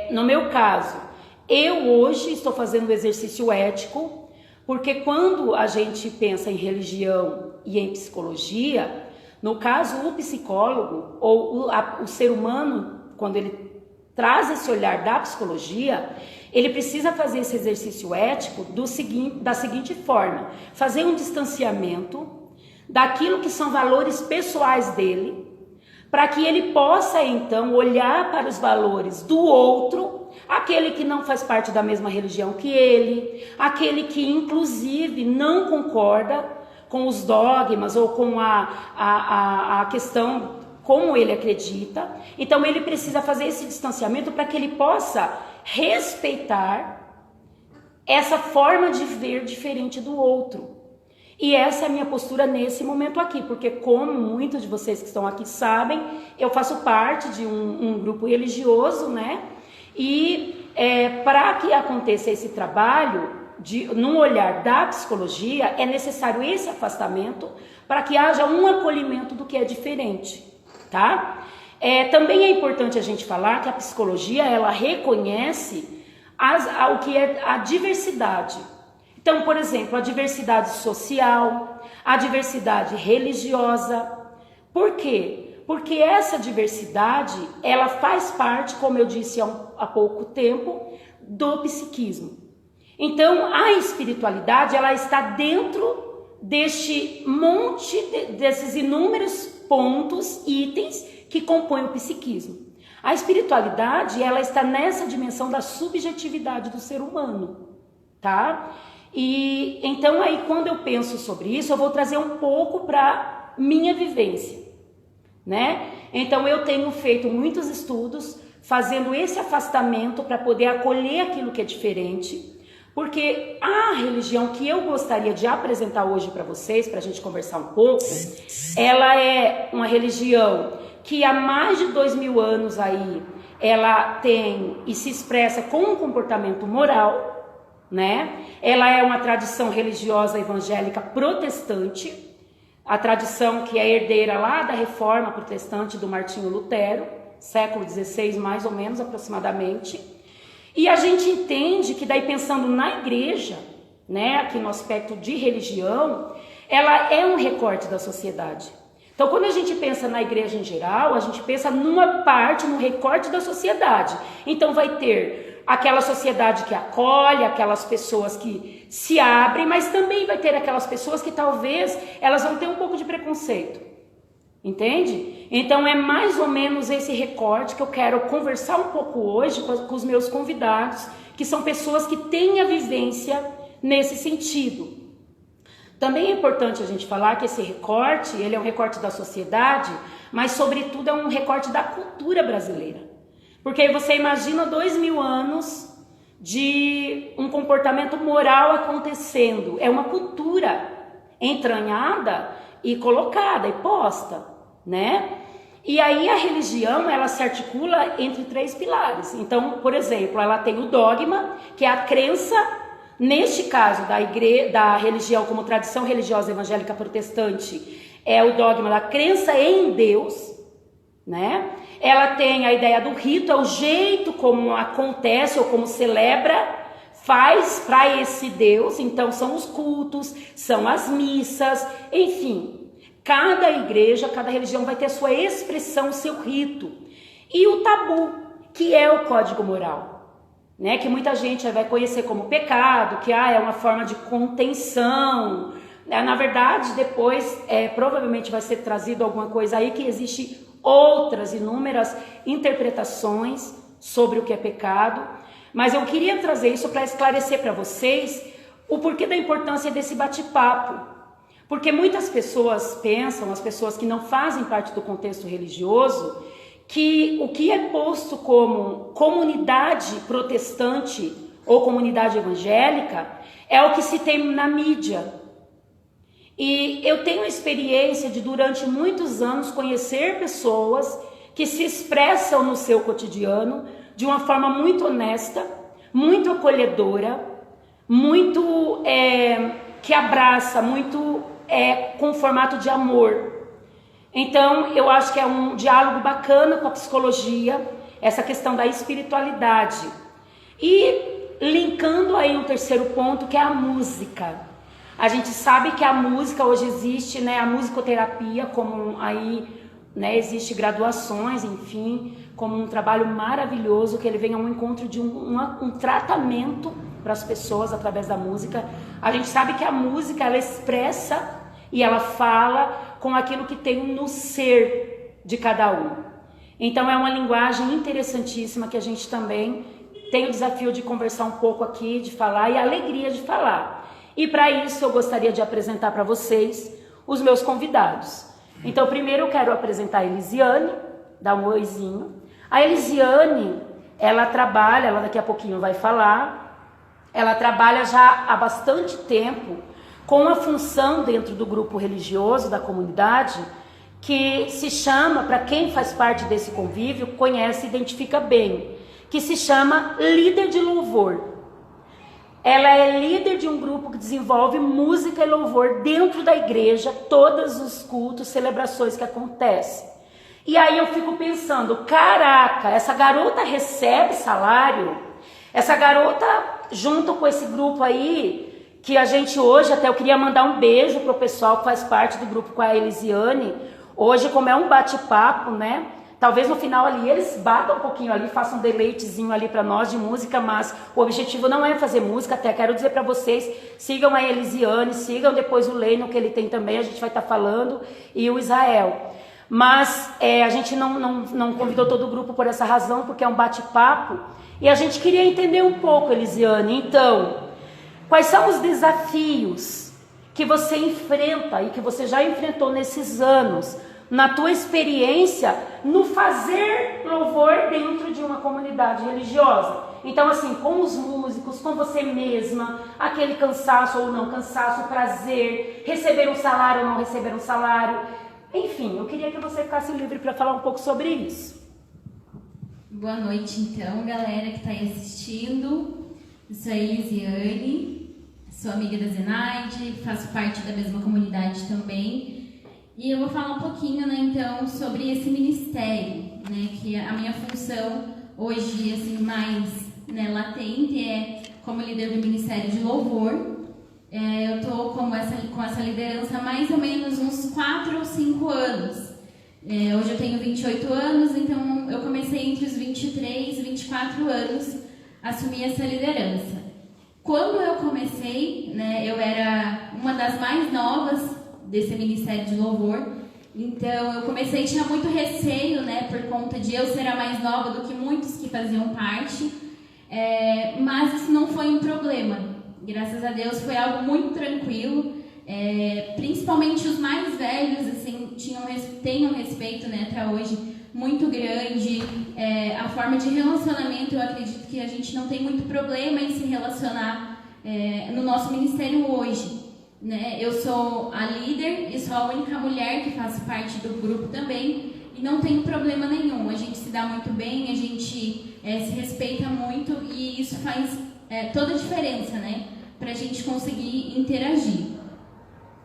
No meu caso, eu hoje estou fazendo um exercício ético, porque quando a gente pensa em religião e em psicologia, no caso o psicólogo ou o ser humano, quando ele traz esse olhar da psicologia, ele precisa fazer esse exercício ético da seguinte forma: fazer um distanciamento daquilo que são valores pessoais dele, para que ele possa então olhar para os valores do outro, aquele que não faz parte da mesma religião que ele, aquele que inclusive não concorda com os dogmas ou com a questão como ele acredita. Então ele precisa fazer esse distanciamento para que ele possa respeitar essa forma de ver diferente do outro. E essa é a minha postura nesse momento aqui, porque como muitos de vocês que estão aqui sabem, eu faço parte de um grupo religioso, né? E para que aconteça esse trabalho, num olhar da psicologia, é necessário esse afastamento para que haja um acolhimento do que é diferente, tá? Também é importante a gente falar que a psicologia, ela reconhece o que é a diversidade. Então, por exemplo, a diversidade social, a diversidade religiosa. Por quê? Porque essa diversidade, ela faz parte, como eu disse há pouco tempo, do psiquismo. Então, a espiritualidade, ela está dentro deste monte, desses inúmeros pontos, itens que compõem o psiquismo. A espiritualidade, ela está nessa dimensão da subjetividade do ser humano, tá? E então aí quando eu penso sobre isso, eu vou trazer um pouco para minha vivência, né? Então eu tenho feito muitos estudos, fazendo esse afastamento para poder acolher aquilo que é diferente, porque a religião que eu gostaria de apresentar hoje para vocês, para a gente conversar um pouco, ela é uma religião que há mais de 2000 anos aí, ela tem e se expressa com um comportamento moral, né? Ela é uma tradição religiosa evangélica protestante, a tradição que é herdeira lá da Reforma Protestante do Martinho Lutero, século XVI mais ou menos aproximadamente. E a gente entende que daí pensando na igreja, né, aqui no aspecto de religião, ela é um recorte da sociedade. Então quando a gente pensa na igreja em geral, a gente pensa numa parte, num recorte da sociedade. Então vai ter aquela sociedade que acolhe, aquelas pessoas que se abrem, mas também vai ter aquelas pessoas que talvez elas vão ter um pouco de preconceito, entende? Então é mais ou menos esse recorte que eu quero conversar um pouco hoje com os meus convidados, que são pessoas que têm a vivência nesse sentido. Também é importante a gente falar que esse recorte, ele é um recorte da sociedade, mas sobretudo é um recorte da cultura brasileira. Porque aí você imagina 2000 anos de um comportamento moral acontecendo. É uma cultura entranhada e colocada e posta, né? E aí a religião, ela se articula entre 3 pilares. Então, por exemplo, ela tem o dogma, que é a crença, neste caso da religião como tradição religiosa evangélica protestante, é o dogma da crença em Deus, né? Ela tem a ideia do rito, é o jeito como acontece ou como faz para esse Deus. Então são os cultos, são as missas, enfim. Cada igreja, cada religião vai ter a sua expressão, o seu rito. E o tabu, que é o código moral, né? Que muita gente vai conhecer como pecado, que é uma forma de contenção. Na verdade, depois provavelmente vai ser trazido alguma coisa aí que existe outras inúmeras interpretações sobre o que é pecado, mas eu queria trazer isso para esclarecer para vocês o porquê da importância desse bate-papo, porque muitas pessoas pensam, as pessoas que não fazem parte do contexto religioso, que o que é posto como comunidade protestante ou comunidade evangélica é o que se tem na mídia. E eu tenho a experiência de, durante muitos anos, conhecer pessoas que se expressam no seu cotidiano de uma forma muito honesta, muito acolhedora, muito que abraça, muito com formato de amor. Então, eu acho que é um diálogo bacana com a psicologia, essa questão da espiritualidade. E linkando aí um terceiro ponto, que é a música. A gente sabe que a música hoje existe, né, a musicoterapia, como aí, né, existe graduações, enfim, como um trabalho maravilhoso, que ele vem ao encontro de um tratamento para as pessoas através da música. A gente sabe que a música, ela expressa e ela fala com aquilo que tem no ser de cada um. Então é uma linguagem interessantíssima que a gente também tem o desafio de conversar um pouco aqui, de falar, e a alegria de falar. E para isso eu gostaria de apresentar para vocês os meus convidados. Então primeiro eu quero apresentar a Elisiane, dá um oizinho. A Elisiane, ela trabalha, ela daqui a pouquinho vai falar, ela trabalha já há bastante tempo com a função dentro do grupo religioso da comunidade, que se chama, para quem faz parte desse convívio, conhece, identifica bem, que se chama líder de louvor. Ela é líder de um grupo que desenvolve música e louvor dentro da igreja, todos os cultos, celebrações que acontecem. E aí eu fico pensando, caraca, essa garota recebe salário? Essa garota, junto com esse grupo aí, que a gente hoje, até eu queria mandar um beijo pro pessoal que faz parte do grupo com a Elisiane. Hoje, como é um bate-papo, né? Talvez no final ali eles batam um pouquinho ali, façam um deleitezinho ali para nós de música, mas o objetivo não é fazer música. Até quero dizer para vocês, sigam a Elisiane, sigam depois o Leino, que ele tem também, a gente vai estar falando, e o Israel. Mas a gente não convidou todo o grupo por essa razão, porque é um bate-papo, e a gente queria entender um pouco, Elisiane. Então, quais são os desafios que você enfrenta e que você já enfrentou nesses anos, na tua experiência, no fazer louvor dentro de uma comunidade religiosa? Então, assim, com os músicos, com você mesma, aquele cansaço ou não cansaço, o prazer, receber um salário ou não receber um salário. Enfim, eu queria que você ficasse livre para falar um pouco sobre isso. Boa noite, então, galera que está aí assistindo. Eu sou a Elisiane, sou amiga da Zenaide, faço parte da mesma comunidade também. E eu vou falar um pouquinho, né, então, sobre esse ministério, né, que a minha função hoje, assim, mais, né, latente é como líder do Ministério de Louvor. Eu estou com essa liderança há mais ou menos uns 4 ou 5 anos. Hoje eu tenho 28 anos, então eu comecei entre os 23 e 24 anos a assumir essa liderança. Quando eu comecei, né, eu era uma das mais novas desse Ministério de Louvor, então eu comecei, tinha muito receio, né, por conta de eu ser a mais nova do que muitos que faziam parte, mas isso não foi um problema, graças a Deus foi algo muito tranquilo, principalmente os mais velhos, assim, têm um respeito, né, até hoje, muito grande, a forma de relacionamento, eu acredito que a gente não tem muito problema em se relacionar no nosso ministério hoje. Né? Eu sou a líder e sou a única mulher que faz parte do grupo também e não tenho problema nenhum, a gente se dá muito bem, a gente se respeita muito e isso faz toda a diferença, né? Para a gente conseguir interagir.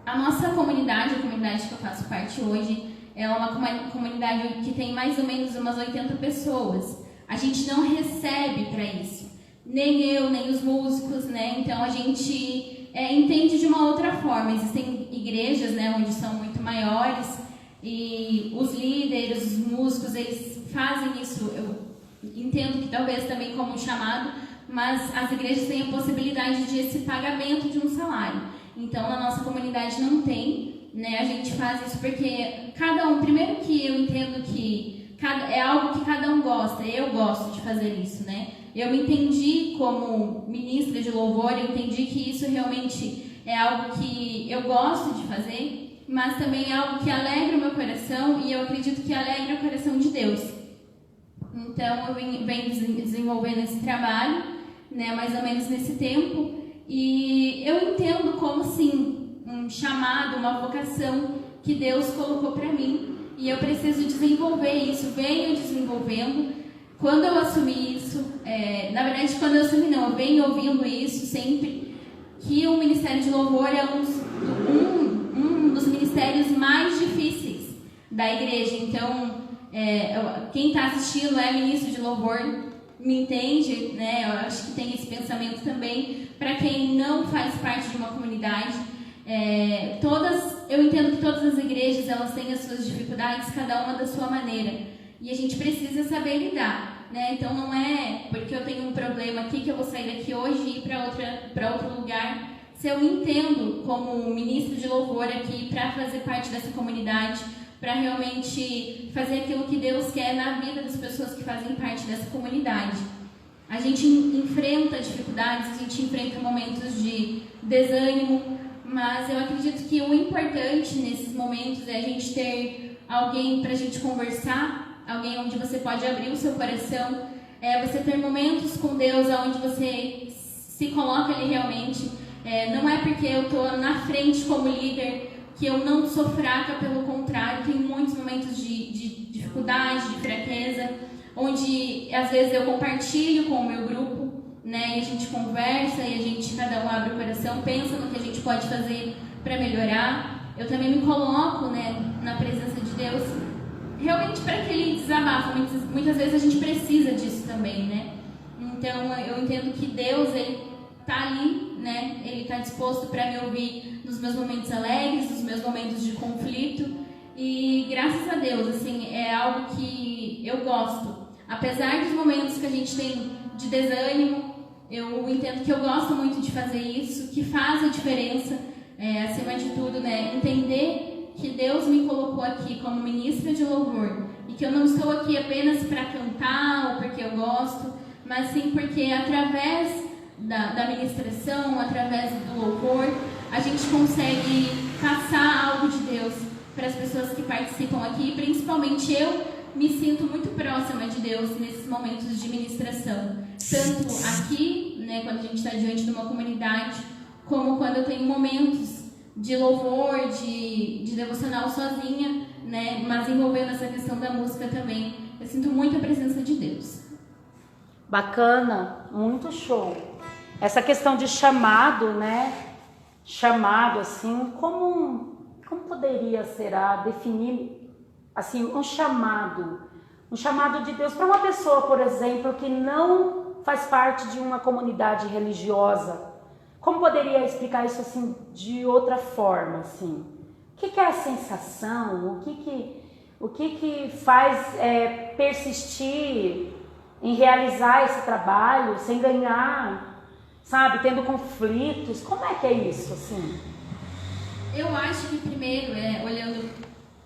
A nossa comunidade, a comunidade que eu faço parte hoje, é uma comunidade que tem mais ou menos umas 80 pessoas. A gente não recebe para isso, nem eu, nem os músicos, né? Então a gente entende de uma outra forma. Existem igrejas, né, onde são muito maiores e os líderes, os músicos, eles fazem isso. Eu entendo que talvez também como um chamado, mas as igrejas têm a possibilidade de esse pagamento de um salário. Então, na nossa comunidade não tem, né? A gente faz isso porque cada um, primeiro que eu entendo que é algo que cada um gosta. Eu gosto de fazer isso, né? Eu me entendi como ministra de louvor, eu entendi que isso realmente é algo que eu gosto de fazer, mas também é algo que alegra o meu coração e eu acredito que alegra o coração de Deus. Então, eu venho desenvolvendo esse trabalho, né, mais ou menos nesse tempo, e eu entendo como, sim, um chamado, uma vocação que Deus colocou para mim, e eu preciso desenvolver isso, venho desenvolvendo. Quando eu assumi isso, na verdade, quando eu assumi não, eu venho ouvindo isso sempre, que o Ministério de Louvor é um dos ministérios mais difíceis da igreja. Então, quem está assistindo é ministro de louvor, me entende, né? Eu acho que tem esse pensamento também. Para quem não faz parte de uma comunidade, eu entendo que todas as igrejas elas têm as suas dificuldades, cada uma da sua maneira, e a gente precisa saber lidar, né? Então não é porque eu tenho um problema aqui que eu vou sair daqui hoje e ir para outro lugar. Se eu me entendo como ministro de louvor aqui para fazer parte dessa comunidade, para realmente fazer aquilo que Deus quer na vida das pessoas que fazem parte dessa comunidade. A gente enfrenta dificuldades, a gente enfrenta momentos de desânimo, mas eu acredito que o importante nesses momentos é a gente ter alguém para a gente conversar, alguém onde você pode abrir o seu coração, você ter momentos com Deus onde você se coloca ali realmente. Não é porque eu estou na frente como líder que eu não sou fraca, pelo contrário, tem muitos momentos de dificuldade, de fraqueza, onde às vezes eu compartilho com o meu grupo, né, e a gente conversa, e a gente, cada um abre o coração, pensa no que a gente pode fazer para melhorar. Eu também me coloco, né, na presença de Deus, realmente para que Ele desabafe. Muitas vezes a gente precisa disso também, né? Então eu entendo que Deus, Ele está ali, né? Ele está disposto para me ouvir nos meus momentos alegres, nos meus momentos de conflito, e graças a Deus, assim, é algo que eu gosto. Apesar dos momentos que a gente tem de desânimo, eu entendo que eu gosto muito de fazer isso, que faz a diferença, acima de tudo, né? Entender que Deus me colocou aqui como ministra de louvor e que eu não estou aqui apenas para cantar ou porque eu gosto, mas sim porque através da ministração, através do louvor, a gente consegue passar algo de Deus para as pessoas que participam aqui, e principalmente eu me sinto muito próxima de Deus nesses momentos de ministração, tanto aqui, né, quando a gente está diante de uma comunidade, como quando eu tenho momentos de louvor, de devocional sozinha, né, mas envolvendo essa questão da música também. Eu sinto muito a presença de Deus. Bacana, muito show. Essa questão de chamado, né? Chamado, assim, como poderia, será, definir, assim, um chamado de Deus para uma pessoa, por exemplo, que não faz parte de uma comunidade religiosa? Como poderia explicar isso, assim, de outra forma, assim? O que é a sensação? O que faz persistir em realizar esse trabalho sem ganhar, sabe, tendo conflitos? Como é que é isso, assim? Eu acho que primeiro, olhando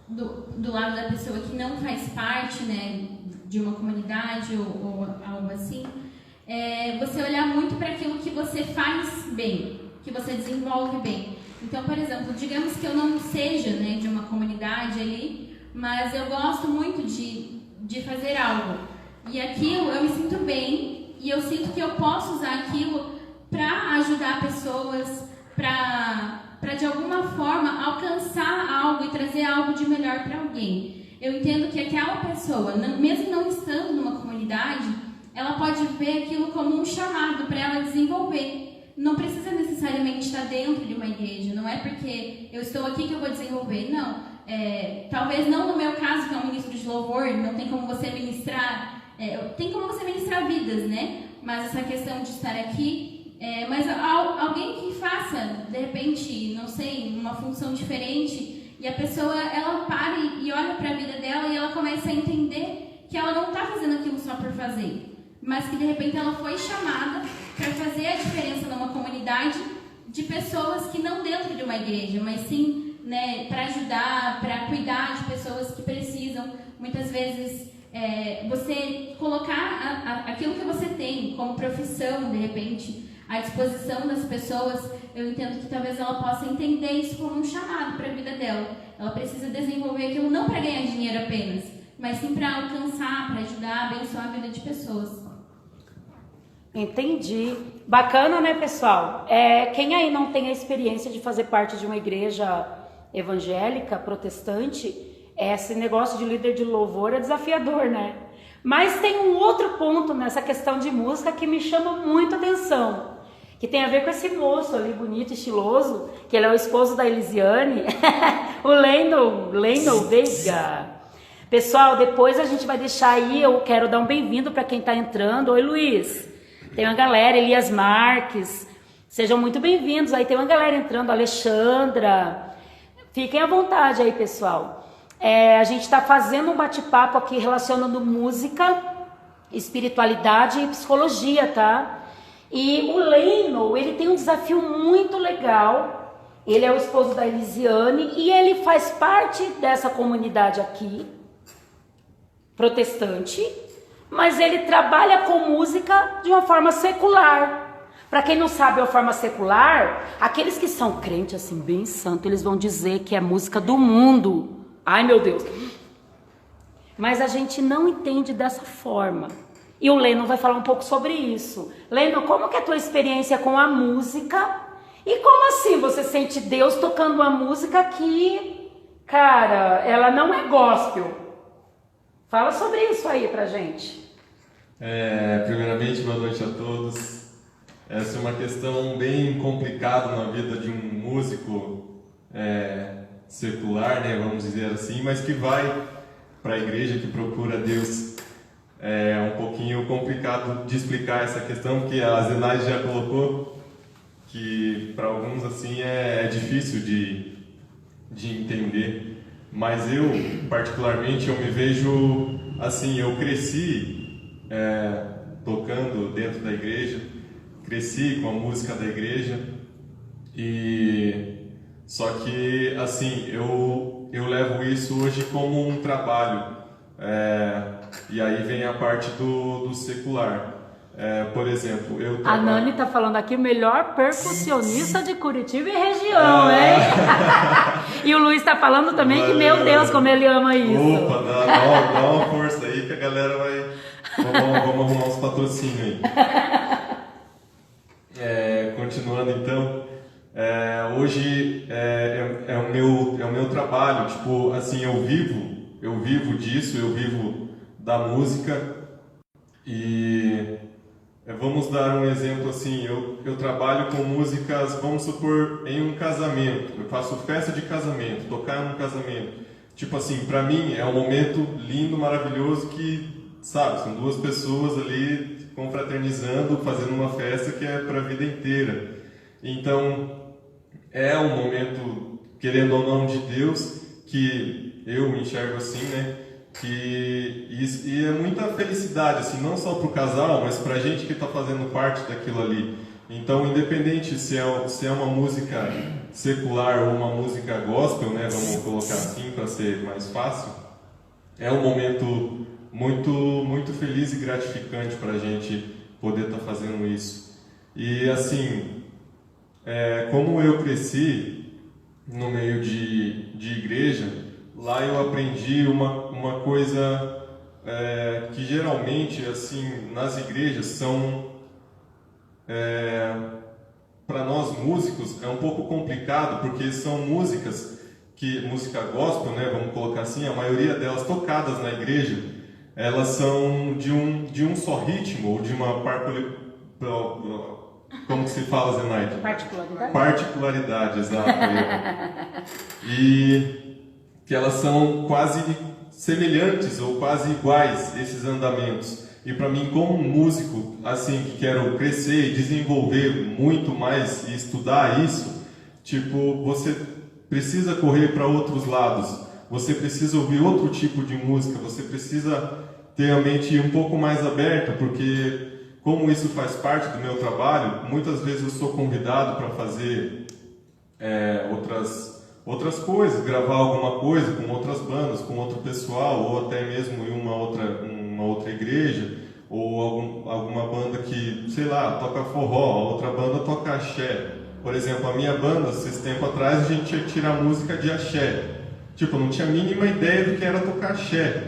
do lado da pessoa que não faz parte, né, de uma comunidade ou algo assim, você olhar muito para aquilo que você faz bem, que você desenvolve bem. Então, por exemplo, digamos que eu não seja, né, de uma comunidade ali, mas eu gosto muito de fazer algo. E aquilo eu me sinto bem, e eu sinto que eu posso usar aquilo para ajudar pessoas, para de alguma forma alcançar algo e trazer algo de melhor para alguém. Eu entendo que aquela pessoa, mesmo não estando numa comunidade, ela pode ver aquilo como um chamado para ela desenvolver. Não precisa necessariamente estar dentro de uma igreja, não é porque eu estou aqui que eu vou desenvolver, não. Talvez não no meu caso, que é um ministro de louvor, não tem como você ministrar, tem como você ministrar vidas, né? Mas essa questão de estar aqui, mas alguém que faça, de repente, não sei, uma função diferente, e a pessoa, ela para e olha para a vida dela e ela começa a entender que ela não está fazendo aquilo só por fazer, mas que de repente ela foi chamada para fazer a diferença numa comunidade de pessoas que não dentro de uma igreja, mas sim, né, para ajudar, para cuidar de pessoas que precisam. Muitas vezes você colocar aquilo que você tem como profissão, de repente, à disposição das pessoas, eu entendo que talvez ela possa entender isso como um chamado para a vida dela. Ela precisa desenvolver aquilo não para ganhar dinheiro apenas, mas sim para alcançar, para ajudar, abençoar a vida de pessoas. Entendi. Bacana, né, pessoal? Quem aí não tem a experiência de fazer parte de uma igreja evangélica, protestante, esse negócio de líder de louvor é desafiador, né? Mas tem um outro ponto nessa questão de música que me chama muito a atenção, que tem a ver com esse moço ali, bonito, estiloso, que ele é o esposo da Elisiane, o Lendl Veiga. Pessoal, depois a gente vai deixar aí, eu quero dar um bem-vindo para quem está entrando. Oi, Luiz. Tem uma galera, Elias Marques. Sejam muito bem-vindos. Aí tem uma galera entrando, Alexandra. Fiquem à vontade aí, pessoal. A gente está fazendo um bate-papo aqui relacionando música, espiritualidade e psicologia, tá? E o Leno, ele tem um desafio muito legal. Ele é o esposo da Elisiane e ele faz parte dessa comunidade aqui, protestante, mas ele trabalha com música de uma forma secular. Para quem não sabe a forma secular, aqueles que são crentes assim, bem santo, eles vão dizer que é música do mundo. Ai, meu Deus. Mas a gente não entende dessa forma. E o Leno vai falar um pouco sobre isso. Leno, como que é a tua experiência com a música? E como assim você sente Deus tocando uma música que, cara, ela não é gospel? Fala sobre isso aí pra gente. Primeiramente, boa noite a todos. Essa é uma questão bem complicada na vida de um músico secular, né, vamos dizer assim, mas que vai para a igreja, que procura Deus. É um pouquinho complicado de explicar essa questão, porque a Zenaide já colocou que para alguns assim é difícil de entender. Mas eu, particularmente, eu me vejo assim, eu cresci tocando dentro da igreja, cresci com a música da igreja, e só que assim, eu levo isso hoje como um trabalho, e aí vem a parte do secular. Por exemplo, a Nani tá falando aqui, o melhor percussionista de Curitiba e região, hein? E o Luiz tá falando também que, meu Deus, como ele ama isso. Opa, dá uma força aí que a galera vai... Vamos arrumar uns patrocínios aí. Continuando então, hoje é o meu trabalho, tipo, assim, eu vivo disso, eu vivo da música. E vamos dar um exemplo assim, eu trabalho com músicas, vamos supor, em um casamento, eu faço festa de casamento, tocar em um casamento. Tipo assim, pra mim é um momento lindo, maravilhoso que, sabe, são duas pessoas ali confraternizando, fazendo uma festa que é pra vida inteira. Então, é um momento, querendo ou não, de Deus, que eu enxergo assim, né? E é muita felicidade, assim, não só para o casal, mas para a gente que está fazendo parte daquilo ali. Então, independente se é uma música secular ou uma música gospel, né, vamos colocar assim para ser mais fácil, é um momento muito, muito feliz e gratificante para a gente poder estar fazendo isso. E assim, como eu cresci no meio de igreja, lá eu aprendi uma coisa que geralmente, assim, nas igrejas são, para nós músicos, é um pouco complicado, porque são música gospel, né, vamos colocar assim, a maioria delas tocadas na igreja, elas são de um só ritmo, ou de uma como que se fala, Zenaide? Particularidade. Particularidade, exato. E que elas são quase semelhantes ou quase iguais, esses andamentos. E para mim, como um músico, assim, que quero crescer e desenvolver muito mais e estudar isso, tipo, você precisa correr para outros lados, você precisa ouvir outro tipo de música, você precisa ter a mente um pouco mais aberta, porque como isso faz parte do meu trabalho, muitas vezes eu sou convidado para fazer outras coisas, gravar alguma coisa com outras bandas, com outro pessoal, ou até mesmo em uma outra igreja, ou alguma banda que, sei lá, toca forró, a outra banda toca axé. Por exemplo, a minha banda, esses tempos atrás, a gente ia tirar música de axé. Tipo, não tinha a mínima ideia do que era tocar axé.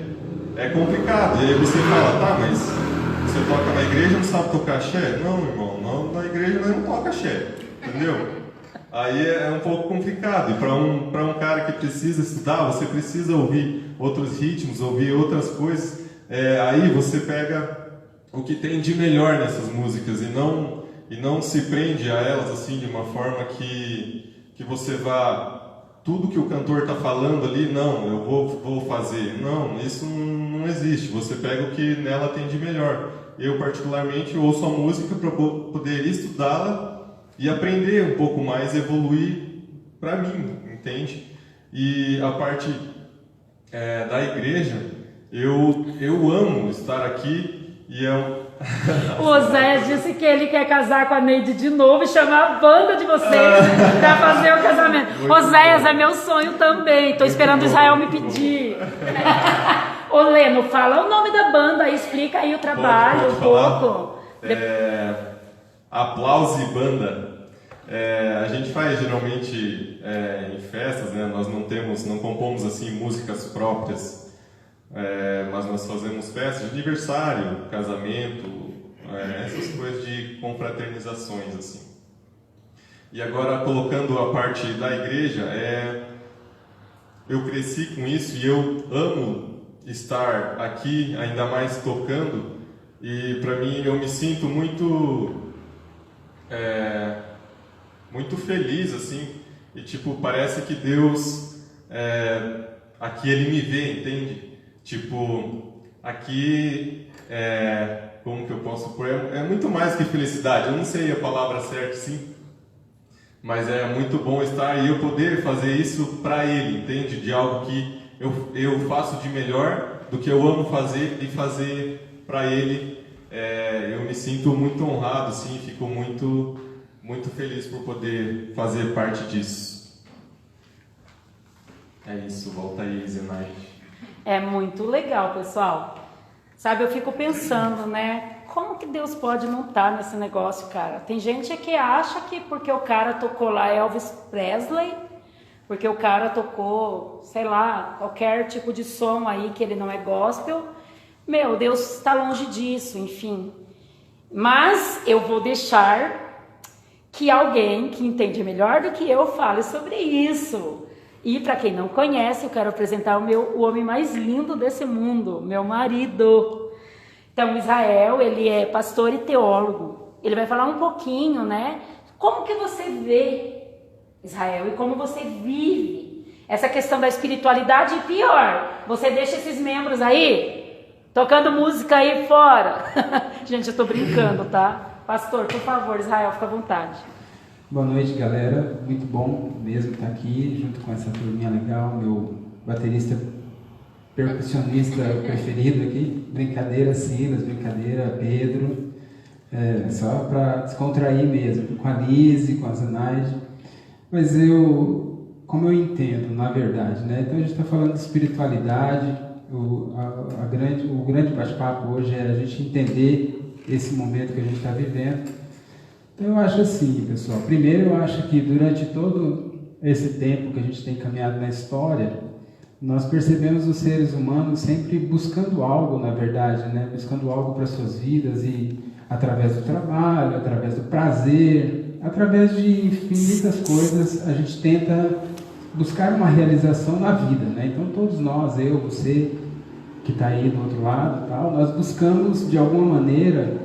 É complicado. E aí você fala, tá, mas você toca na igreja e não sabe tocar axé? Não, irmão, não, na igreja nós não toca axé, entendeu? Aí é um pouco complicado, e para um cara que precisa estudar, você precisa ouvir outros ritmos, ouvir outras coisas, aí você pega o que tem de melhor nessas músicas e não se prende a elas assim de uma forma que você vá tudo que o cantor está falando ali, não, eu vou fazer. Não, isso não existe. Você pega o que nela tem de melhor. Eu, particularmente, ouço a música para poder estudá-la e aprender um pouco mais, evoluir para mim, entende? E a parte da igreja, eu amo estar aqui e O Oséias disse que ele quer casar com a Neide de novo e chamar a banda de vocês para fazer o casamento. Oséias, é meu sonho também. Estou esperando o Israel me pedir. Ô Leno, fala o nome da banda, explica aí o trabalho um pouco. Aplause Banda. A gente faz geralmente em festas, né? Nós não compomos assim músicas próprias. Mas nós fazemos festas de aniversário, casamento, essas coisas de confraternizações assim. E agora colocando a parte da igreja, eu cresci com isso e eu amo estar aqui, ainda mais tocando, e para mim eu me sinto muito feliz assim, e tipo, parece que Deus aqui Ele me vê, entende? Tipo, aqui, como que eu posso pôr? É muito mais que felicidade, eu não sei a palavra certa, sim, mas é muito bom estar e eu poder fazer isso para Ele, entende? De algo que eu faço de melhor do que eu amo fazer e fazer para Ele. Eu me sinto muito honrado, sim, fico muito, muito feliz por poder fazer parte disso. É isso, volta aí, Zenaide. É muito legal, pessoal. Sabe, eu fico pensando, né? Como que Deus pode não estar nesse negócio, cara? Tem gente que acha que porque o cara tocou lá Elvis Presley, porque o cara tocou, sei lá, qualquer tipo de som aí que ele não é gospel, meu, Deus está longe disso, enfim. Mas eu vou deixar que alguém que entende melhor do que eu fale sobre isso. E para quem não conhece, eu quero apresentar o homem mais lindo desse mundo, meu marido. Então, Israel, ele é pastor e teólogo. Ele vai falar um pouquinho, né? Como que você vê, Israel, e como você vive essa questão da espiritualidade. E pior, você deixa esses membros aí, tocando música aí fora. Gente, eu tô brincando, tá? Pastor, por favor, Israel, fica à vontade. Boa noite, galera. Muito bom mesmo estar aqui junto com essa turminha legal. Meu baterista percussionista preferido aqui. Brincadeira, Silas, brincadeira, Pedro. Só para descontrair mesmo. Com a Lise, com a Zenaide. Mas como eu entendo, na verdade, né? Então a gente está falando de espiritualidade. O grande bate-papo hoje é a gente entender esse momento que a gente está vivendo. Então eu acho assim, pessoal, primeiro eu acho que durante todo esse tempo que a gente tem caminhado na história, nós percebemos os seres humanos sempre buscando algo, na verdade, né? Buscando algo para suas vidas e através do trabalho, através do prazer, através de infinitas coisas, a gente tenta buscar uma realização na vida, né? Então todos nós, eu, você, que está aí do outro lado, tal, nós buscamos de alguma maneira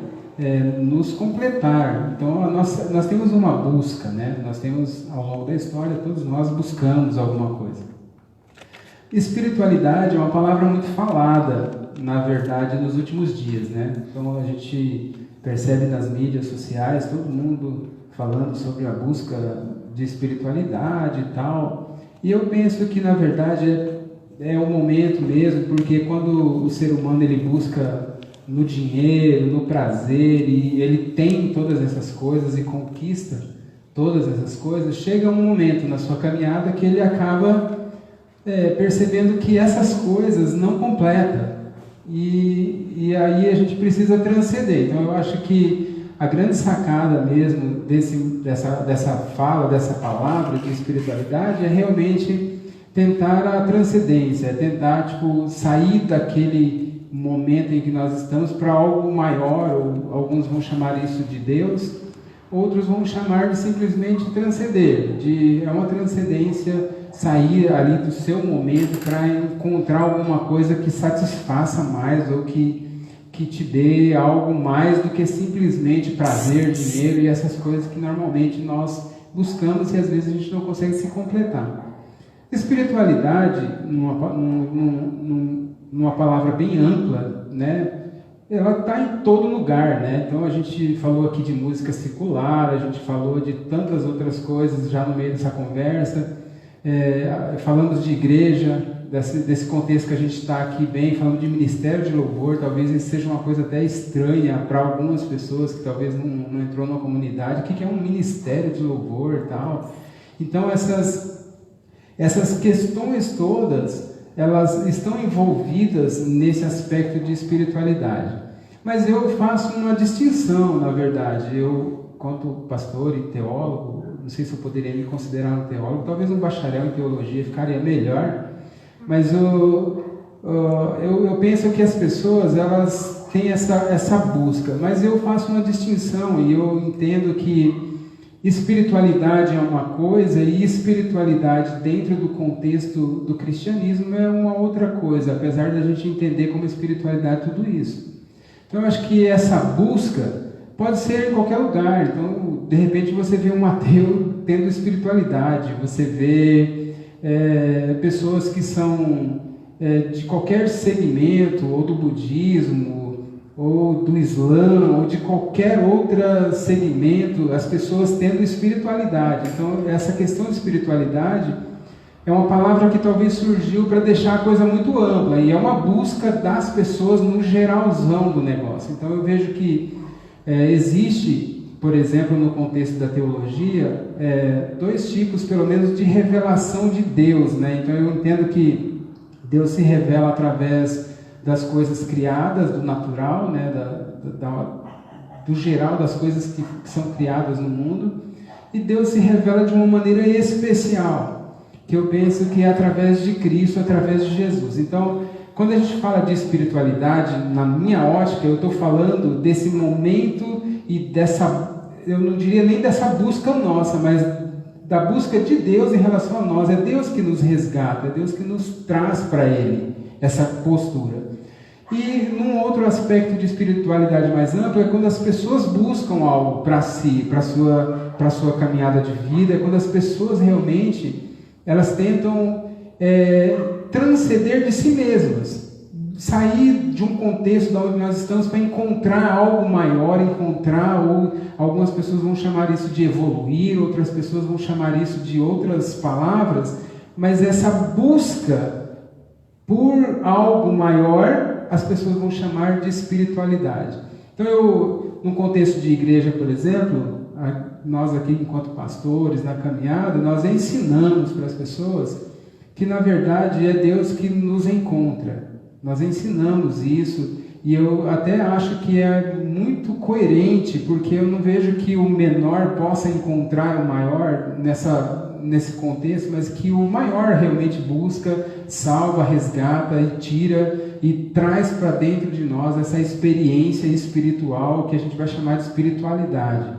nos completar. Então nós temos uma busca, né? Nós temos ao longo da história, todos nós buscamos alguma coisa. Espiritualidade é uma palavra muito falada, na verdade, nos últimos dias, né? Então a gente percebe nas mídias sociais todo mundo falando sobre a busca de espiritualidade e tal. E eu penso que na verdade é o momento mesmo, porque quando o ser humano ele busca no dinheiro, no prazer, e ele tem todas essas coisas e conquista todas essas coisas, chega um momento na sua caminhada que ele acaba percebendo que essas coisas não completam. E aí a gente precisa transcender. Então eu acho que a grande sacada mesmo dessa fala, dessa palavra de espiritualidade é realmente tentar a transcendência, é tentar sair daquele momento em que nós estamos para algo maior, ou alguns vão chamar isso de Deus, outros vão chamar de simplesmente transcender, é uma transcendência, sair ali do seu momento para encontrar alguma coisa que satisfaça mais ou que te dê algo mais do que simplesmente prazer, dinheiro e essas coisas que normalmente nós buscamos e às vezes a gente não consegue se completar. Espiritualidade, numa palavra bem ampla, né? Ela está em todo lugar, né? Então a gente falou aqui de música secular, a gente falou de tantas outras coisas já no meio dessa conversa, falamos de igreja, desse contexto que a gente está aqui bem, falando de ministério de louvor. Talvez isso seja uma coisa até estranha para algumas pessoas que talvez não entrou na comunidade. O que é um ministério de louvor e tal? Então essas questões todas, elas estão envolvidas nesse aspecto de espiritualidade. Mas eu faço uma distinção, na verdade. Eu, quanto pastor e teólogo, não sei se eu poderia me considerar um teólogo, talvez um bacharel em teologia ficaria melhor, mas eu penso que as pessoas, elas têm essa busca, mas eu faço uma distinção e eu entendo que espiritualidade é uma coisa e espiritualidade dentro do contexto do cristianismo é uma outra coisa, apesar da gente entender como espiritualidade tudo isso. Então eu acho que essa busca pode ser em qualquer lugar. Então, de repente você vê um ateu tendo espiritualidade, você vê pessoas que são de qualquer segmento, ou do budismo, ou do Islã, ou de qualquer outro segmento, as pessoas tendo espiritualidade. Então, essa questão de espiritualidade é uma palavra que talvez surgiu para deixar a coisa muito ampla, e é uma busca das pessoas no geralzão do negócio. Então, eu vejo que existe, por exemplo, no contexto da teologia, dois tipos, pelo menos, de revelação de Deus, né? Então, eu entendo que Deus se revela através das coisas criadas, do natural, né? Do geral das coisas que são criadas no mundo, e Deus se revela de uma maneira especial, que eu penso que é através de Cristo, através de Jesus. Então, quando a gente fala de espiritualidade, na minha ótica, eu estou falando desse momento e dessa, eu não diria nem dessa busca nossa, mas da busca de Deus em relação a nós. É Deus que nos resgata, é Deus que nos traz para Ele essa postura. E num outro aspecto de espiritualidade mais amplo é quando as pessoas buscam algo para si, para a sua caminhada de vida, é quando as pessoas realmente elas tentam transcender de si mesmas, sair de um contexto onde nós estamos para encontrar algo maior, ou algumas pessoas vão chamar isso de evoluir, outras pessoas vão chamar isso de outras palavras, mas essa busca por algo maior, as pessoas vão chamar de espiritualidade. Então, num contexto de igreja, por exemplo, nós aqui, enquanto pastores, na caminhada, nós ensinamos para as pessoas que, na verdade, é Deus que nos encontra. Nós ensinamos isso, e eu até acho que é muito coerente, porque eu não vejo que o menor possa encontrar o maior nesse contexto, mas que o maior realmente busca, salva, resgata e tira e traz para dentro de nós essa experiência espiritual que a gente vai chamar de espiritualidade.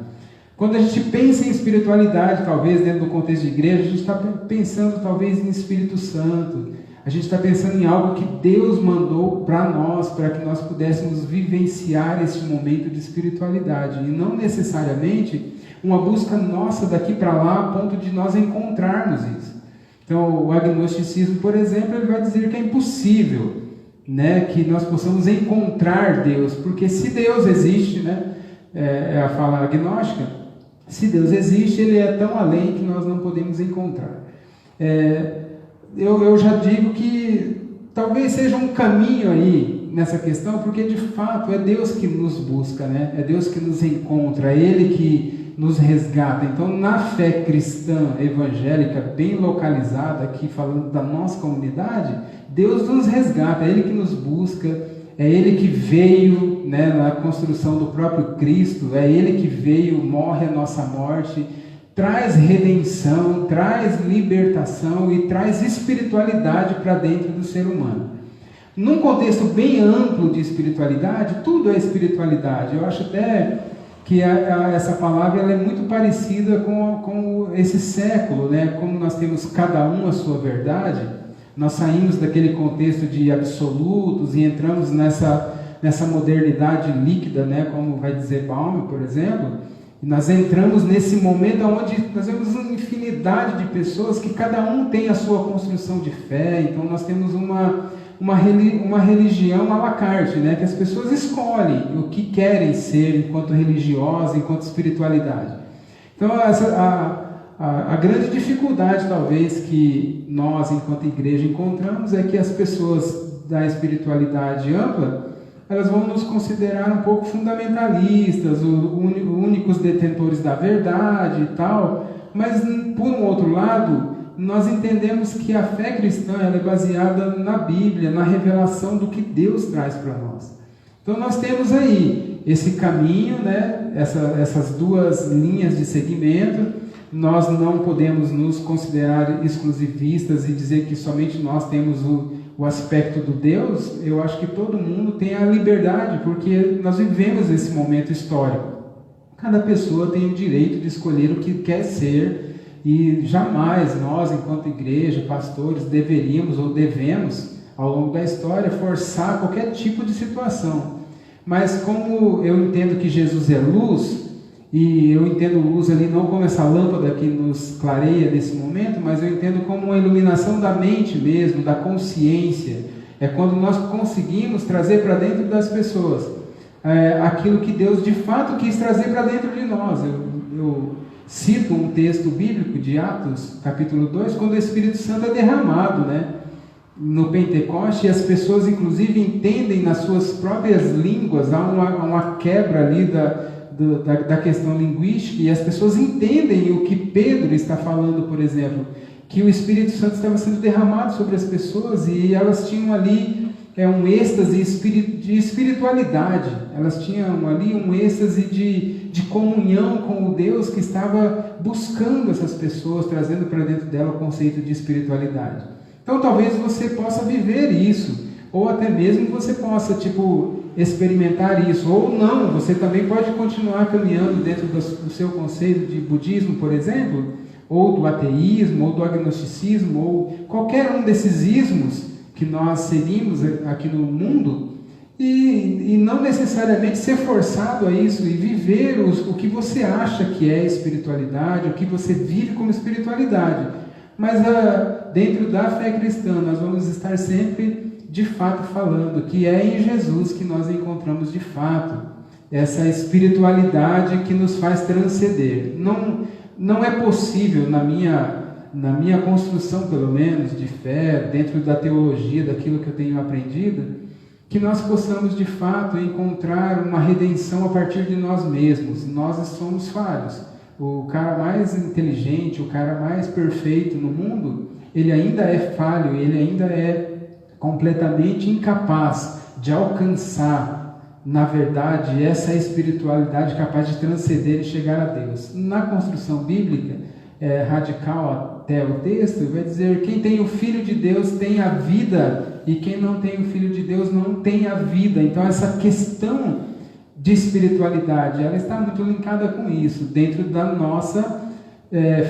Quando a gente pensa em espiritualidade, talvez dentro do contexto de igreja, a gente está pensando talvez em Espírito Santo, a gente está pensando em algo que Deus mandou para nós, para que nós pudéssemos vivenciar esse momento de espiritualidade, e não necessariamente uma busca nossa daqui para lá, a ponto de nós encontrarmos isso. Então, o agnosticismo, por exemplo, ele vai dizer que é impossível, né, que nós possamos encontrar Deus, porque se Deus existe, né, é a fala agnóstica, se Deus existe, Ele é tão além que nós não podemos encontrar. Eu já digo que talvez seja um caminho aí nessa questão, porque de fato é Deus que nos busca, né? É Deus que nos encontra, é Ele que nos resgata. Então, na fé cristã evangélica, bem localizada, aqui falando da nossa comunidade, Deus nos resgata, é Ele que nos busca, é Ele que veio, né, na construção do próprio Cristo, é Ele que veio, morre a nossa morte, traz redenção, traz libertação e traz espiritualidade para dentro do ser humano. Num contexto bem amplo de espiritualidade, tudo é espiritualidade. Eu acho até que essa palavra ela é muito parecida com esse século, né? Como nós temos cada um a sua verdade, nós saímos daquele contexto de absolutos e entramos nessa modernidade líquida, né? Como vai dizer Baum, por exemplo. E nós entramos nesse momento onde nós vemos uma infinidade de pessoas que cada um tem a sua construção de fé. Então nós temos uma religião à la carte, né? Que as pessoas escolhem o que querem ser enquanto religiosa, enquanto espiritualidade. Então a grande dificuldade talvez que nós enquanto igreja encontramos é que as pessoas da espiritualidade ampla, elas vão nos considerar um pouco fundamentalistas, únicos detentores da verdade e tal, mas por um outro lado, nós entendemos que a fé cristã ela é baseada na Bíblia, na revelação do que Deus traz para nós. Então nós temos aí esse caminho, né? Essas duas linhas de segmento. Nós não podemos nos considerar exclusivistas e dizer que somente nós temos o aspecto do Deus. Eu acho que todo mundo tem a liberdade, porque nós vivemos esse momento histórico. Cada pessoa tem o direito de escolher o que quer ser, e jamais nós, enquanto igreja, pastores, deveríamos ou devemos, ao longo da história, forçar qualquer tipo de situação. Mas como eu entendo que Jesus é luz, e eu entendo luz ali não como essa lâmpada que nos clareia nesse momento, mas eu entendo como uma iluminação da mente mesmo, da consciência. É quando nós conseguimos trazer para dentro das pessoas aquilo que Deus de fato quis trazer para dentro de nós. Eu cito um texto bíblico de Atos, capítulo 2, quando o Espírito Santo é derramado, né? No Pentecoste, e as pessoas inclusive entendem nas suas próprias línguas, há uma quebra ali da questão linguística, e as pessoas entendem o que Pedro está falando, por exemplo, que o Espírito Santo estava sendo derramado sobre as pessoas, e elas tinham ali um êxtase de espiritualidade, elas tinham ali um êxtase de comunhão com o Deus que estava buscando essas pessoas, trazendo para dentro dela o conceito de espiritualidade. Então talvez você possa viver isso, ou até mesmo você possa experimentar isso, ou não, você também pode continuar caminhando dentro do seu conceito de budismo, por exemplo, ou do ateísmo, ou do agnosticismo, ou qualquer um desses ismos que nós seguimos aqui no mundo, e não necessariamente ser forçado a isso, e viver o que você acha que é espiritualidade, o que você vive como espiritualidade. Mas dentro da fé cristã, nós vamos estar sempre de fato falando que é em Jesus que nós encontramos de fato essa espiritualidade que nos faz transcender. Não é possível na minha construção, pelo menos, de fé, dentro da teologia, daquilo que eu tenho aprendido, que nós possamos de fato encontrar uma redenção a partir de nós mesmos. Nós somos falhos. O cara mais inteligente, o cara mais perfeito no mundo, ele ainda é falho, ele ainda é completamente incapaz de alcançar, na verdade, essa espiritualidade capaz de transcender e chegar a Deus. Na construção bíblica, radical até o texto, vai dizer: quem tem o Filho de Deus tem a vida, e quem não tem o Filho de Deus não tem a vida. Então essa questão de espiritualidade, ela está muito linkada com isso, dentro da nossa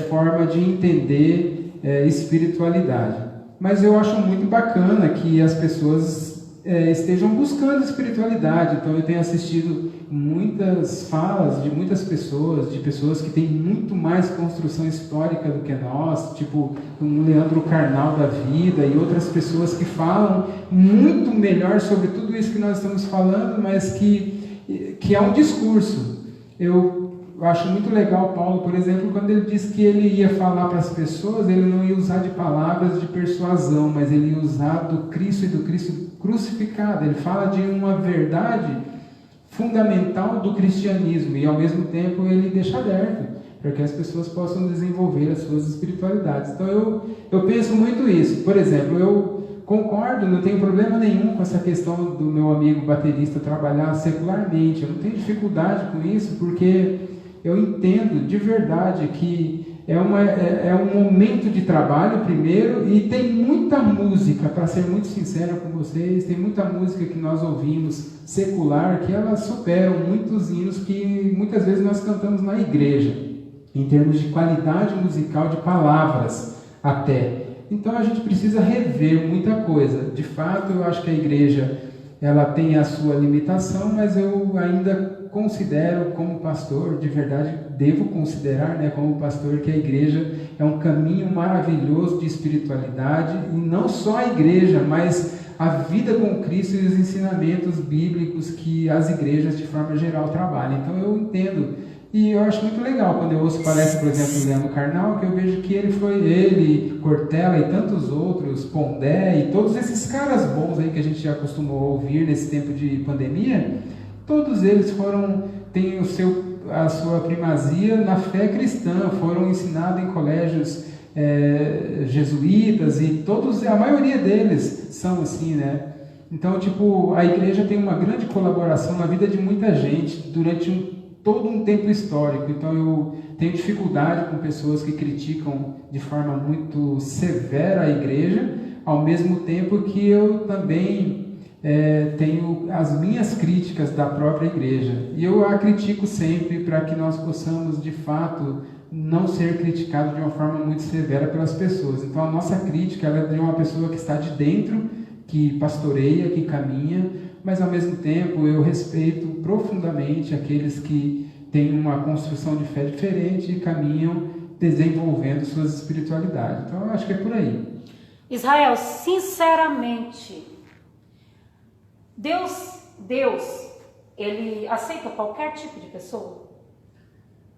forma de entender espiritualidade. Mas eu acho muito bacana que as pessoas estejam buscando espiritualidade. Então eu tenho assistido muitas falas de muitas pessoas, de pessoas que têm muito mais construção histórica do que nós, tipo um Leandro Carnal da vida, e outras pessoas que falam muito melhor sobre tudo isso que nós estamos falando, mas que é um discurso. Eu acho muito legal Paulo, por exemplo, quando ele diz que ele ia falar para as pessoas, ele não ia usar de palavras de persuasão, mas ele ia usar do Cristo e do Cristo crucificado. Ele fala de uma verdade fundamental do cristianismo, e ao mesmo tempo ele deixa aberto para que as pessoas possam desenvolver as suas espiritualidades. Então eu penso muito isso. Por exemplo, eu concordo, não tenho problema nenhum com essa questão do meu amigo baterista trabalhar secularmente. Eu não tenho dificuldade com isso, porque eu entendo de verdade que é um momento de trabalho primeiro, e tem muita música, para ser muito sincero com vocês, tem muita música que nós ouvimos secular, que elas superam muitos hinos que muitas vezes nós cantamos na igreja, em termos de qualidade musical, de palavras até. Então a gente precisa rever muita coisa. De fato, eu acho que a igreja ela tem a sua limitação, mas eu ainda considero como pastor, de verdade, devo considerar, né, como pastor, que a igreja é um caminho maravilhoso de espiritualidade, e não só a igreja, mas a vida com Cristo e os ensinamentos bíblicos que as igrejas, de forma geral, trabalham. Então eu entendo, e eu acho muito legal quando eu ouço palestra, por exemplo, do Leandro Carnal, que eu vejo que ele, Cortella e tantos outros, Pondé e todos esses caras bons aí que a gente já acostumou a ouvir nesse tempo de pandemia, todos eles têm a sua primazia na fé cristã, foram ensinados em colégios jesuítas, e a maioria deles são assim, né? Então, a igreja tem uma grande colaboração na vida de muita gente durante todo um tempo histórico. Então eu tenho dificuldade com pessoas que criticam de forma muito severa a igreja, ao mesmo tempo que eu também tenho as minhas críticas da própria igreja, e eu a critico sempre para que nós possamos de fato não ser criticados de uma forma muito severa pelas pessoas. Então a nossa crítica ela é de uma pessoa que está de dentro, que pastoreia, que caminha, mas ao mesmo tempo eu respeito profundamente aqueles que têm uma construção de fé diferente e caminham desenvolvendo suas espiritualidades. Então eu acho que é por aí. Israel, sinceramente, Deus, ele aceita qualquer tipo de pessoa?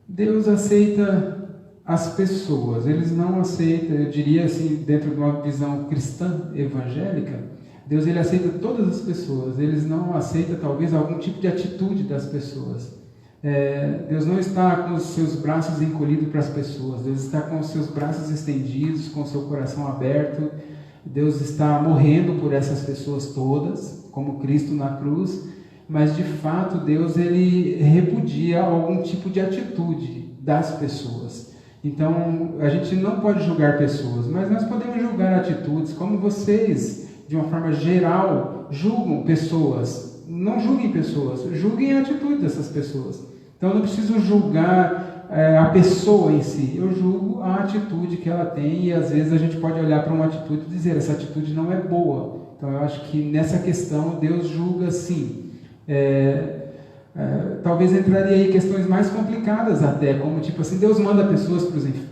Deus aceita as pessoas, eles não aceitam, eu diria assim, dentro de uma visão cristã evangélica, Deus ele aceita todas as pessoas, eles não aceitam talvez algum tipo de atitude das pessoas. Deus não está com os seus braços encolhidos para as pessoas, Deus está com os seus braços estendidos, com o seu coração aberto. Deus está morrendo por essas pessoas todas, como Cristo na cruz, mas de fato Deus ele repudia algum tipo de atitude das pessoas. Então a gente não pode julgar pessoas, mas nós podemos julgar atitudes, como vocês, de uma forma geral, julgam pessoas. Não julguem pessoas, julguem a atitude dessas pessoas. Então eu não preciso julgar a pessoa em si, eu julgo a atitude que ela tem, e às vezes a gente pode olhar para uma atitude e dizer, essa atitude não é boa. Então eu acho que nessa questão Deus julga sim. Talvez entraria aí questões mais complicadas até, como Deus manda pessoas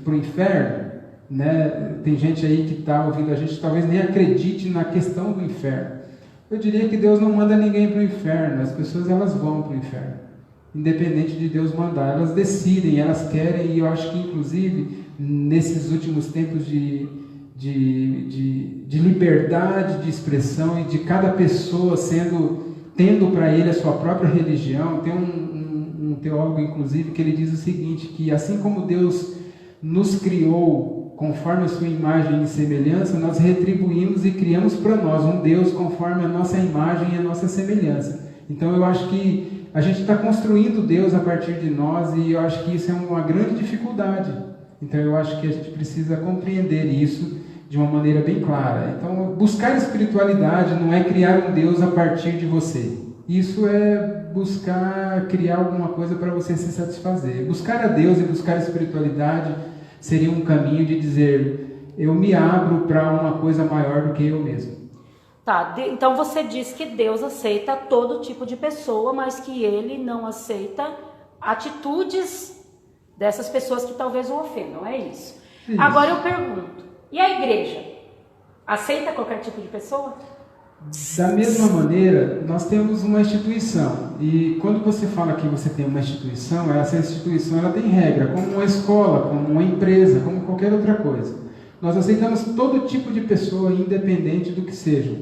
para o inferno, né? Tem gente aí que está ouvindo a gente, talvez nem acredite na questão do inferno. Eu diria que Deus não manda ninguém para o inferno, as pessoas elas vão para o inferno, independente de Deus mandar, elas decidem, elas querem, e eu acho que inclusive nesses últimos tempos de liberdade de expressão e de cada pessoa tendo para ele a sua própria religião, tem um teólogo inclusive que ele diz o seguinte, que assim como Deus nos criou conforme a sua imagem e semelhança, nós retribuímos e criamos para nós um Deus conforme a nossa imagem e a nossa semelhança. Então eu acho que a gente está construindo Deus a partir de nós, e eu acho que isso é uma grande dificuldade. Então eu acho que a gente precisa compreender isso de uma maneira bem clara. Então buscar espiritualidade não é criar um Deus a partir de você. Isso é buscar criar alguma coisa para você se satisfazer. Buscar a Deus e buscar a espiritualidade seria um caminho de dizer, eu me abro para uma coisa maior do que eu mesmo. Tá, então você diz que Deus aceita todo tipo de pessoa, mas que ele não aceita atitudes dessas pessoas que talvez o ofendam, é isso. Agora eu pergunto, e a igreja? Aceita qualquer tipo de pessoa? Da mesma maneira, nós temos uma instituição, e quando você fala que você tem uma instituição, essa instituição ela tem regra, como uma escola, como uma empresa, como qualquer outra coisa. Nós aceitamos todo tipo de pessoa, independente do que seja.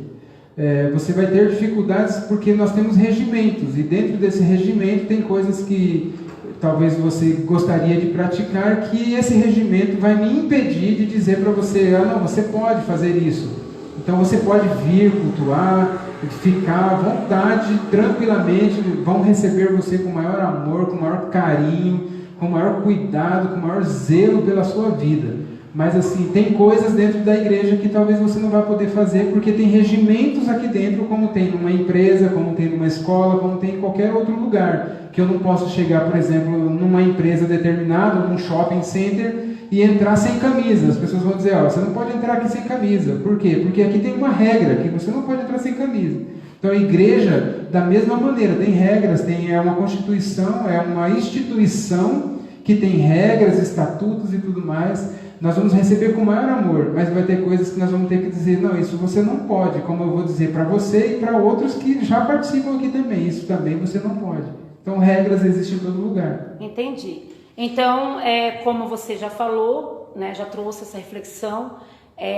Você vai ter dificuldades porque nós temos regimentos, e dentro desse regimento tem coisas que talvez você gostaria de praticar, que esse regimento vai me impedir de dizer para você, não, você pode fazer isso. Então você pode vir cultuar, ficar à vontade, tranquilamente, vão receber você com maior amor, com maior carinho, com maior cuidado, com maior zelo pela sua vida. Mas assim, tem coisas dentro da igreja que talvez você não vai poder fazer, porque tem regimentos aqui dentro, como tem numa empresa, como tem numa escola, como tem em qualquer outro lugar. Que eu não posso chegar, por exemplo, numa empresa determinada, num shopping center, e entrar sem camisa. As pessoas vão dizer, você não pode entrar aqui sem camisa. Por quê? Porque aqui tem uma regra, que você não pode entrar sem camisa. Então a igreja, da mesma maneira, tem regras, é uma constituição, é uma instituição que tem regras, estatutos e tudo mais. Nós vamos receber com o maior amor, mas vai ter coisas que nós vamos ter que dizer, não, isso você não pode, como eu vou dizer para você e para outros que já participam aqui também, isso também você não pode. Então regras existem em todo lugar. Entendi. Então, como você já falou, né, já trouxe essa reflexão,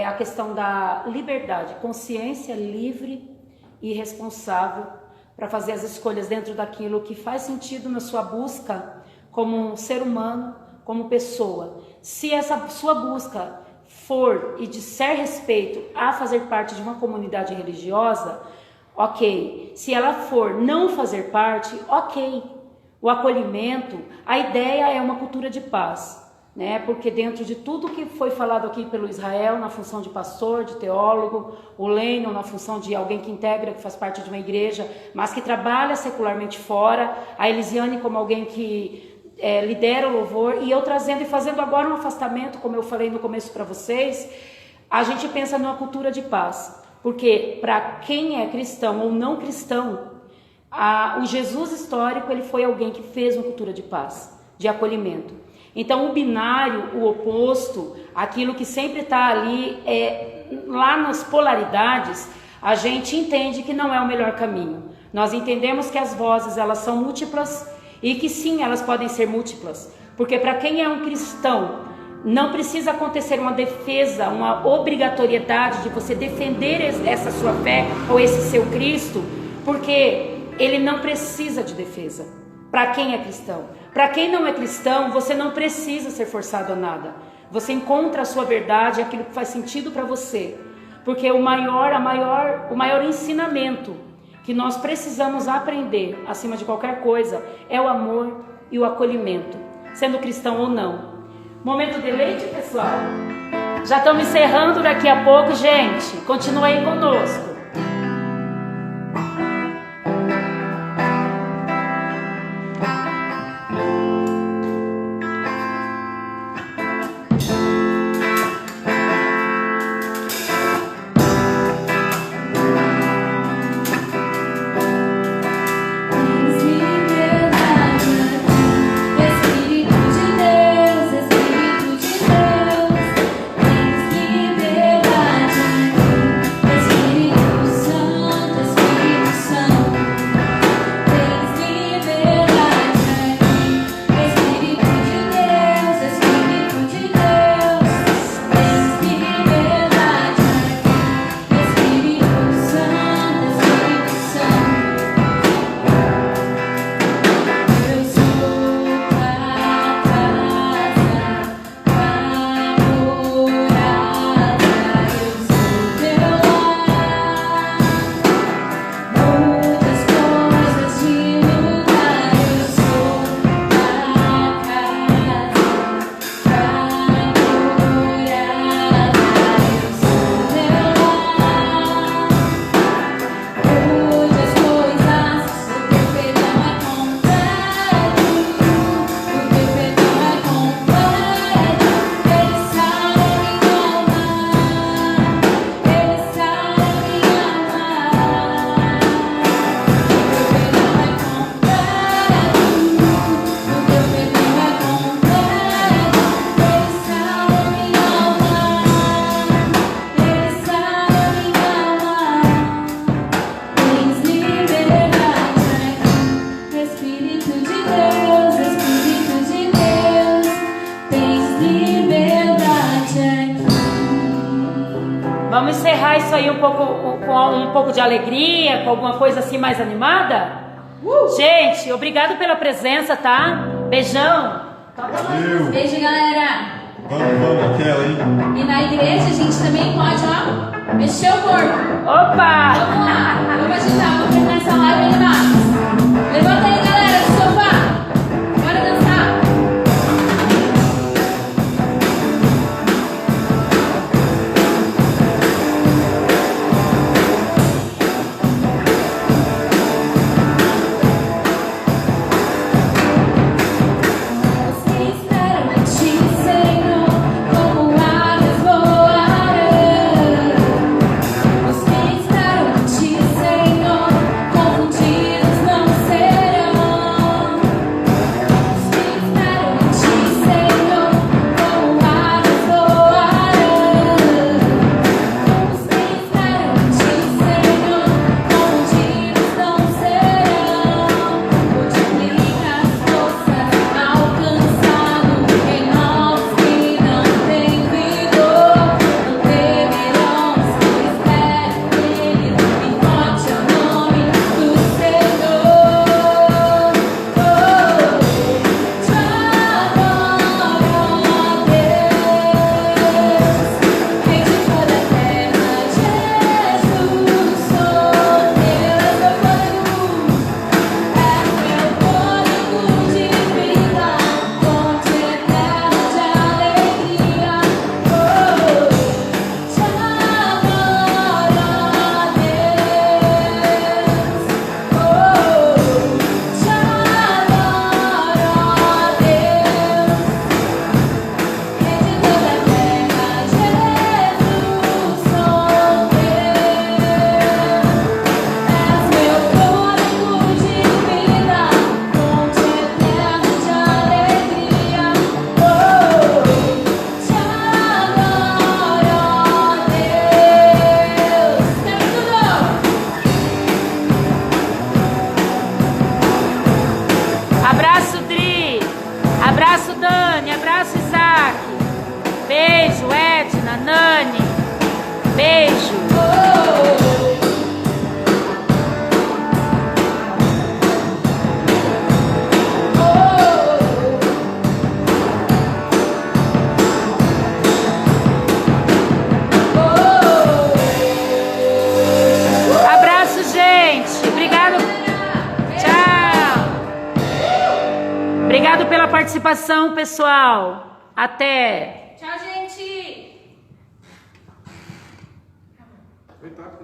a questão da liberdade, consciência livre e responsável para fazer as escolhas dentro daquilo que faz sentido na sua busca como um ser humano, como pessoa. Se essa sua busca for e disser respeito a fazer parte de uma comunidade religiosa, ok. Se ela for não fazer parte, ok. O acolhimento, a ideia é uma cultura de paz, né? Porque dentro de tudo que foi falado aqui pelo Israel, na função de pastor, de teólogo, o Lennon na função de alguém que integra, que faz parte de uma igreja, mas que trabalha secularmente fora, a Elisiane como alguém que lidera o louvor, e eu trazendo e fazendo agora um afastamento, como eu falei no começo para vocês, a gente pensa numa cultura de paz, porque para quem é cristão ou não cristão, o Jesus histórico, ele foi alguém que fez uma cultura de paz, de acolhimento. Então o binário, o oposto, aquilo que sempre está ali, lá nas polaridades, a gente entende que não é o melhor caminho. Nós entendemos que as vozes, elas são múltiplas, e que sim, elas podem ser múltiplas, porque para quem é um cristão, não precisa acontecer uma defesa, uma obrigatoriedade de você defender essa sua fé ou esse seu Cristo, porque ele não precisa de defesa. Para quem é cristão, para quem não é cristão, você não precisa ser forçado a nada. Você encontra a sua verdade, aquilo que faz sentido para você, porque o maior ensinamento que nós precisamos aprender, acima de qualquer coisa, é o amor e o acolhimento, sendo cristão ou não. Momento deleite, pessoal. Já estamos encerrando daqui a pouco, gente. Continua aí conosco. Vamos encerrar isso aí com um pouco de alegria, com alguma coisa assim mais animada? Gente, obrigado pela presença, tá? Beijão. Valeu. Beijo, galera. Vamos, aquela, hein? E na igreja a gente também pode, ó, mexer o corpo. Opa! Vamos lá, vamos agitar, vamos terminar essa live animados. Levanta aí, galera, do sofá. Bora dançar. Senhor, Abraço, Dani. Abraço, Isaac. Beijo, Edna, Nani. Beijo. Abraço, gente. Obrigado. Tchau. Obrigado pela participação, pessoal. Até. Tchau, gente! Eita.